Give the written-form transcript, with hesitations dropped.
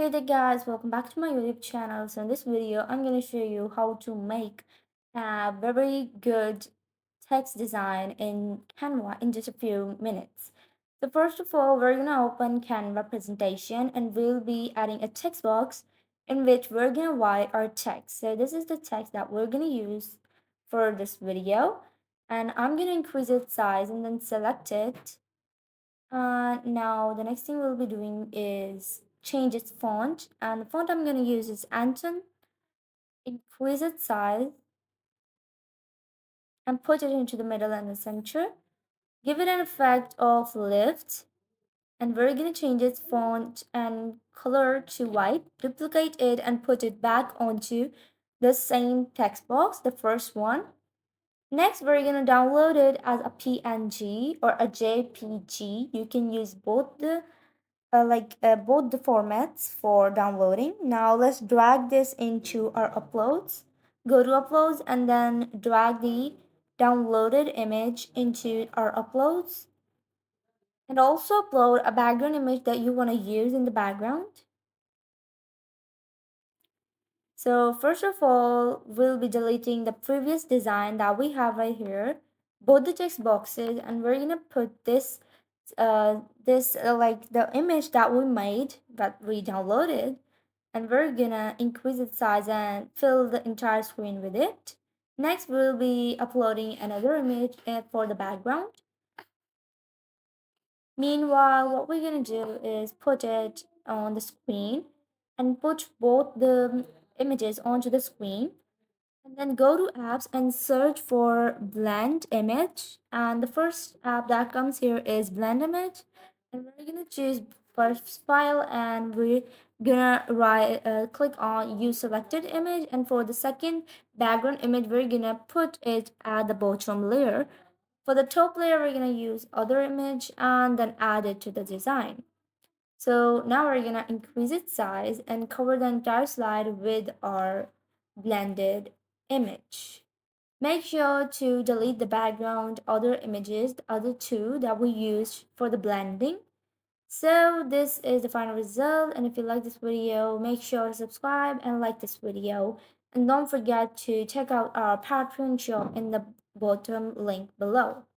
Hey there guys, welcome back to my YouTube channel. So in this video, I'm going to show you how to make a very good text design in Canva in just a few minutes. So first of all, we're going to open Canva presentation and we'll be adding a text box in which we're going to write our text. So this is the text that we're going to use for this video. And I'm going to increase its size and then select it. Now the next thing we'll be doing is change its font, and the font I'm going to use is Anton. Increase its size and put it into the middle and the center. Give it an effect of lift, and we're going to change its font and color to white. Duplicate it and put it back onto the same text box, the first one. Next, we're going to download it as a PNG or a JPG. You can use both the formats for downloading. Now let's drag this into our uploads. Go to uploads and then drag the downloaded image into our uploads, and also upload a background image that you want to use in the background. So first of all, we'll be deleting the previous design that we have right here, both the text boxes, and we're gonna put like the image that we made, that we downloaded, and we're gonna increase its size and fill the entire screen with it. Next, we'll be uploading another image for the background. Meanwhile, what we're gonna do is put it on the screen and put both the images onto the screen, and then go to apps and search for blend image, and the first app that comes here is blend image, and we're gonna choose first file, and we're gonna click on use selected image, and for the second background image we're gonna put it at the bottom layer. For the top layer we're gonna use other image and then add it to the design. So now we're gonna increase its size and cover the entire slide with our blended image. Make sure to delete the background other images, the other two that we used for the blending. So this is the final result, and if you like this video, make sure to subscribe and like this video. And don't forget to check out our Patreon shop in the bottom link below.